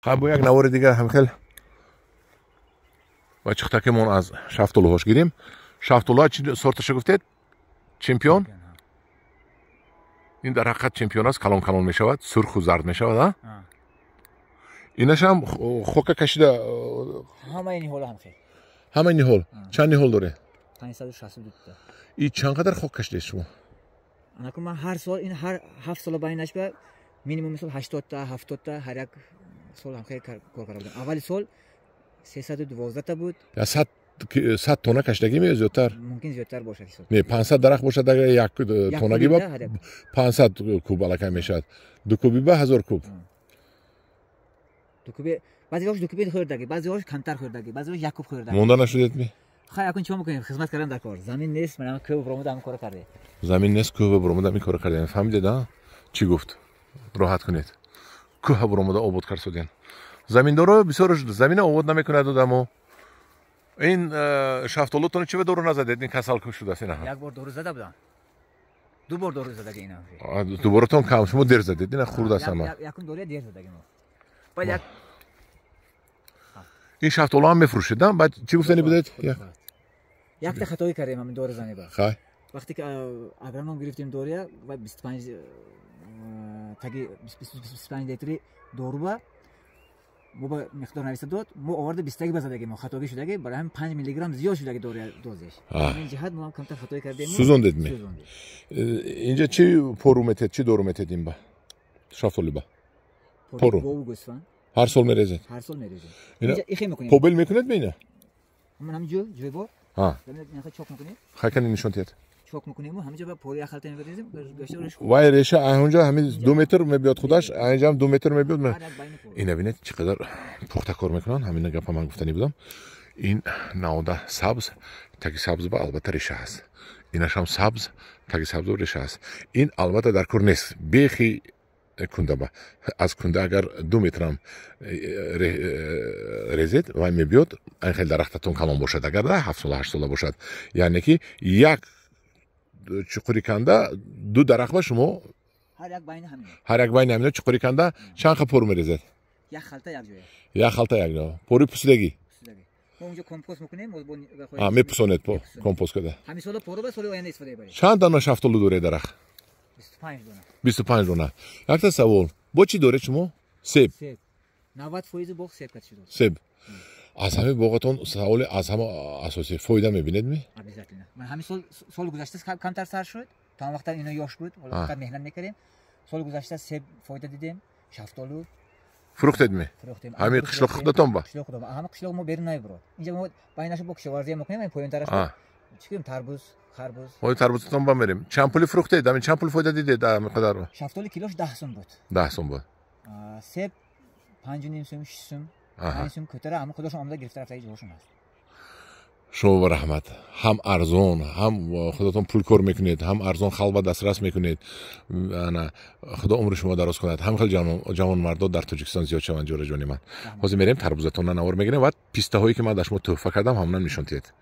خب با یک نوار دیگه هم خیلی و چختکمون از شفتالوهاش گیریم. شفتالوها چی سورتش گفتید؟ چمپیون. این در حقیقت چمپیون است، کلان کلان می شود، سرخ و زرد می شود. اینش هم خوکه کشیده. همه این هول هم خیلی. همه این هول. چند هول داره؟ 562 تا. این چقدر خوک کشیده شما؟ انا من هر سال این هر 7 سال بینش به مینیمم مثلا 80 تا 70 تا هر یک سال هم خیلی کار کردم. اولی سال 312 تا بود. یا 100 تونه کشیدگی می زیادتر؟ ممکن زیادتر باشه. نه 500 درخت باشد اگر یک تونگی با 500 کوب الکی میشد. دو کوبی با 1000 کوب. دو کوبی بعضی وقت دو کوبی خوردگی، بعضی وقت کمتر خوردگی، بعضی وقت یک کوب خوردگی. مونده نشدید می؟ خیلی اکن چیکار میکنیم؟ خدمت کردن در کار. زمین نیست، منم کوب برآمد هم کار کرده. زمین نیست کوب برآمد هم کار کرده. فهمیدید چی گفت؟ راحت کنید. کوه برآمد آباد کردن. زمین داره بسیار زمین آباد نمیکنه دادمو. این شفتالوتون چی به دورو نزدید؟ این کسل شده است اینا. یک بار دورو زده بودم. دو بار دورو زده اینا. دو بارتون کم شما دیر زدید. اینا خورد است اما. یکون دوره دیر زده ما. بعد این شفتالو هم میفروشید نه؟ بعد چی گفتنی بدید؟ یک تا خطایی کردیم همین دور زنی با. خیر. وقتی که اگرانوم گرفتیم دوره و 25 تاگی 25 لیتری دورو با مو مقدار نویس داد مو آورده 20 تاگی بزدگی ما خطایی شدگی برای هم 5 میلی گرم زیاد شدگی دوره دوزش. این جهت ما کمتر خطایی کردیم. سوزوندید می. اینجا چی پرومتد چی دورومتد این با؟ شفتالو با. پرو. هر سال میریزید. هر سال میریزید. اینجا ایخی میکنید. پوبل میکنید بینه؟ من همینجا جوی بار. اینجا چاک میکنید. خاکن نشون تیت. چاک میکنیم و همینجا با پوری اخالت میریزیم گشته روش. وای ریشه اونجا همین 2 متر میاد خودش اینجا هم 2 متر میاد. اینا ببینید چقدر پخته کار میکنن. همین گپا من گفتنی بودم. این ناوده سبز تاگی سبز با البته ریشه است. ایناش هم سبز تاگی سبز و ریشه است. این البته در کار نیست. بیخی کنده با از کنده اگر 2 متر هم ریزید و میبیاد این خیلی درختتون کلان باشد. اگر ده 7 سال 8 سال باشد یعنی که یک چقوری کنده 2 درخت با شما هر یک بین همینه چقوری کنده چند خب پرو میریزید؟ یک خلطه یک جویه. یک خلطه یک جا. پوری پوسیدگی. ما اونجا کمپوست میکنیم. میپسونید پو کمپوست کرده. همین سال پرو به سال آینده استفاده ببرید. چند دانه شفتالو دوره درخت؟ 25 دانه. 25 دانه. یک تا سوال. با چی دوره شما؟ سیب. 90% باغ سیب کشیده. سیب. از همه باغتون سوال از همه اساسی فایده میبینید می؟ البته نه. من همین سال گذشته کمتر سر شد. تا وقت اینا یاش بود. حالا فقط مهنت میکردیم. سال گذشته سیب فایده دیدیم. شفتالو فروختید می؟ همین قشلاق خودتون با؟ قشلاق خودم. همه قشلاق ما بیرون نمیبرد. اینجا ما بینش با کشاورزی میکنیم. این پایین طرف چیکیم تربوز، خربوز. ما تربوزتون با میریم. چند پولی فروختید؟ همین چند پول فایده دیدید در مقدار؟ شفتالو کیلوش 10 سوم بود. 10 سوم بود. سیب 5.5 سوم 6 سوم. 5 سوم کتره اما خودشون آمده گرفته رفته جوشون هست. شما و رحمت هم ارزون هم خودتون پول کار میکنید هم ارزون خلوت دسترس میکنید. انا خدا عمر شما دراز کند. هم خیلی جوان مردا در تاجیکستان زیاد شوند جوری جانی من. حاضر میریم تربوزتون نوار میگیریم و پیسته هایی که من داشتم تحفه کردم همون نشون تید.